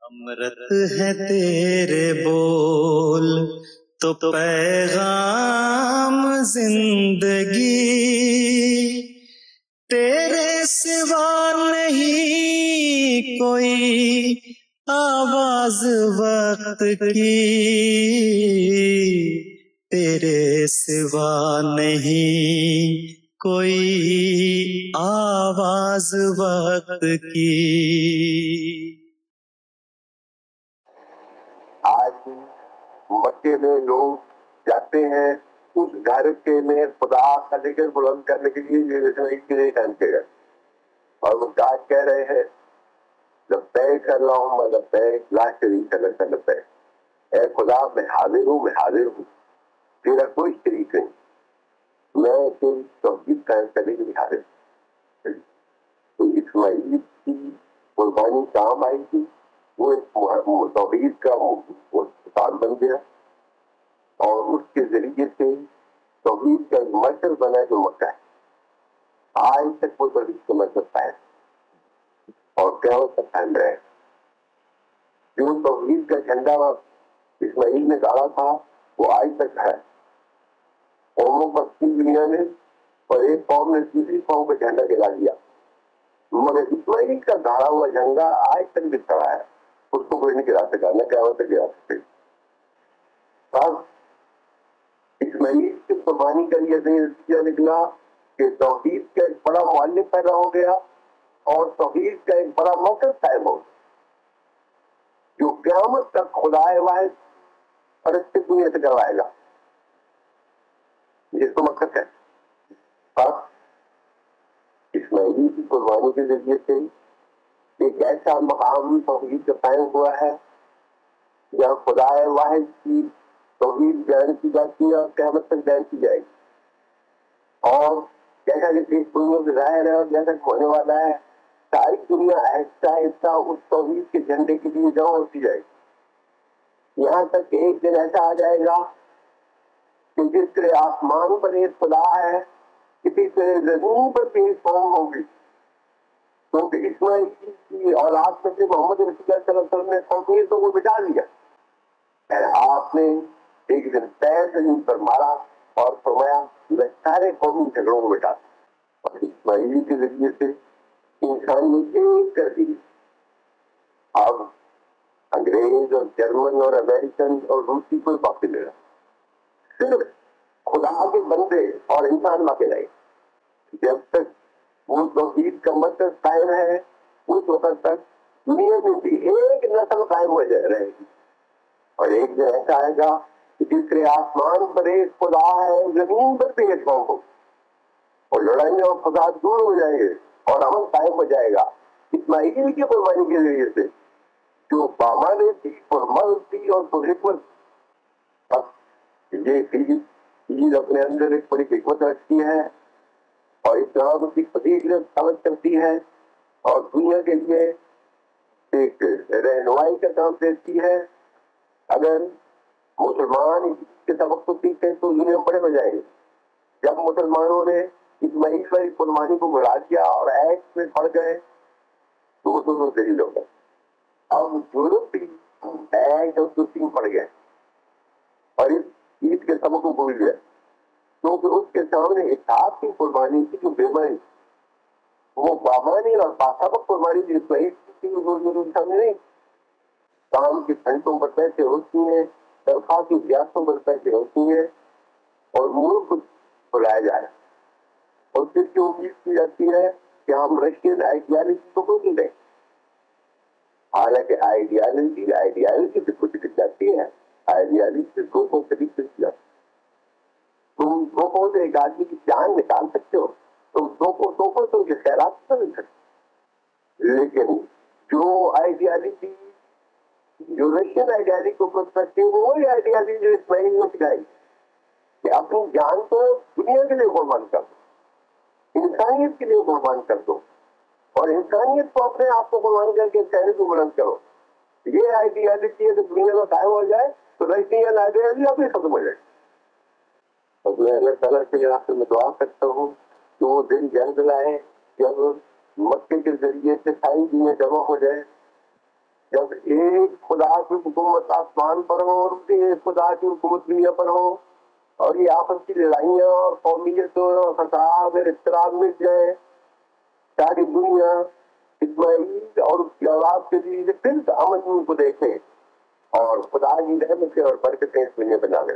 امرت ہے تیرے بول تو پیغام زندگی، تیرے سوا نہیں کوئی آواز وقت کی، تیرے سوا نہیں کوئی آواز وقت کی۔ آج مکے میں لوگ جاتے ہیں اس گھر کے میں خدا کا ذکر بلند کرنے کے لیے یہ ٹہنتے ہیں اور وہ آج کہہ رہے ہیں لبیک اللہم لبیک لا شریک لک لبیک، اے خدا میں حاضر ہوں تیرا کوئی شریک نہیں، میں تیری توحید قائم کرنے کے لیے حاضر ہوں۔ تو اسماعیل کی قربانی کام آئی تھی، وہ توحید کا مثال بن گیا اور اس کے ذریعے سے توحید کا ایک مرکز بنا جو مکہ ہے۔ آج تک وہ توحید کا مرکز ہے اور قیامت تک قائم رہے۔ جو توحید کا جھنڈا اسماعیل نے گاڑا تھا وہ آج تک ہے۔ قوموں پر دنیا میں اور ایک قوم نے دوسری قوم کا جھنڈا گرا دیا، مگر اسماعیل کا گاڑا ہوا جھنڈا آج تک بھی کھڑا ہے، اس کو کوئی نہیں گرا سکا، نہ قیامت تک گرا سکتے۔ اب اسماعیل کی قربانی کا یہ نتیجہ نکلا کہ توحید کا ایک بڑا معلم پیدا ہو گیا اور توحید کا ایک بڑا موقف قائم ہو گیا جو قیامت تک خدا واحد اور اس کی دنیا سے کروائے گا، جس کو مقصد ہے۔ اب اسماعیل کی قربانی کے ذریعے سے ایک ایسا مقام توحید کا قائم ہوا ہے جہاں خدا واحد کی توحید بیان کی جاتی ہے اور قیامت تک بیان کی جائے گی، اور جیسا کہ اس دنیا میں ظاہر ہے اور جیسا کہ ہونے والا ہے، ساری دنیا آہستہ آہستہ اس توحید کے جھنڈے کے لیے جمع ہوتی جائے گی، یہاں تک کہ ایک دن ایسا آ جائے گا کہ جس طرح آسمان پر ایک خدا ہے کسی طرح زمین پر بھی ایک قوم ہوگی، کیونکہ اسماعیل کی اولاد میں سے محمد رسول اللہ صلی اللہ علیہ وسلم نے توحید کو بٹا دیا۔ آپ نے ایک دن پیر زمین پر مارا اور فرمایا میں سارے قومی جھگڑوں کو بٹا دوں، اور اسماعیل کے ذریعے سے انسانیت ایک کر دی۔ اب انگریز اور جرمن اور امریکن اور روسی کوئی باقی نہیں رہا، صرف خدا کے بندے اور انسان باقی رہے۔ جب تک وہ توحید کا مرکز قائم ہے اس وقت تک دنیا میں بھی ایک نسل قائم ہو جائے رہے گی، اور ایک دن ایسا آئے گا کہ جس طرح آسمان پر ایک خدا ہے زمین پر بھی ایک قوم ہو، اور لڑائیاں اور فساد دور ہو جائیں گے اور امن قائم ہو جائے گا اسماعیل کی قربانی کے ذریعے سے، جو بامانے تھی اور مرد تھی اور تو حکمت۔ اب یہ چیز اپنے اندر ایک بڑی حکمت رکھتی ہے اور اسلام کی فضیلت سمجھ کرتی ہے اور دنیا کے لیے ایک رہنمائی کا کام دیتی ہے۔ اگر مسلمان کے سبق کو سیکھیں تو دنیا بڑے ہو جائیں گے۔ جب مسلمانوں نے اسماعیل کی قربانی کو بڑھا دیا اور ایکٹ میں پڑ گئے تو وہ دونوں دلیل ہو گئے۔ اب یورپ بھی ایکٹ اور تین پڑ گئے اور اس چیز کے سبق کو بھول گئے، کیونکہ اس کے سامنے اسحاق کی قربانی کی جو بیماری وہ بامانی اور باسبق قربانی کی اسماعیل کی سامنے نہیں۔ کام کی گھنٹوں پر پیسے ہوتی ہیں، تنخواہ کی ریاستوں پر پیسے ہوتی ہیں اور ملک بلایا جائے اور پھر کی امید کی جاتی ہے کہ ہم رشین آئیڈیالوجی کو نہیں دیں، حالانکہ آئیڈیالوجی سے کچھ دکھ جاتی ہے، آئیڈیالوجی سے دو کو قریب سے جاتی ہے۔ تم دو سے ایک آدمی کی جان نکال سکتے ہو، تم دو تو کے خیرات نہیں سکتے، لیکن جو آئیڈیالوجی جو رشین آئیڈیالوجی کو پرست کرتی ہے وہی آئیڈیالوجی جو اسماعیل نے سکھائی کہ اپنی جان کو دنیا کے لیے قربان کر دو، انسانیت کے لیے قربان کر دو، اور انسانیت کو اپنے آپ کو قربان کر کے چہرے کو بلند کرو۔ یہ آئیڈیالوجی ہے کہ دنیا کا قائم ہو جائے تو رشین آئیڈیالوجی اب بھی ختم ہو جائے۔ اب میں اللہ تعالیٰ سے آخر میں دعا کرتا ہوں کہ وہ دن جلد لائے جب مکے کے ذریعے سے ساری دنیا جمع ہو جائے جب ایک خدا کی حکومت آسمان پر ہو اور ایک خدا کی حکومت دنیا پر ہو، اور یہ آپس کی لڑائیاں اور قومیت اور فساد اور اضطراب مٹ جائے، ساری دنیا اسماعیل اور اس کی اولاد کے ذریعے پھر امن کو دیکھے اور خدا کی رحمت اور برکتیں اس دنیا بنا لے.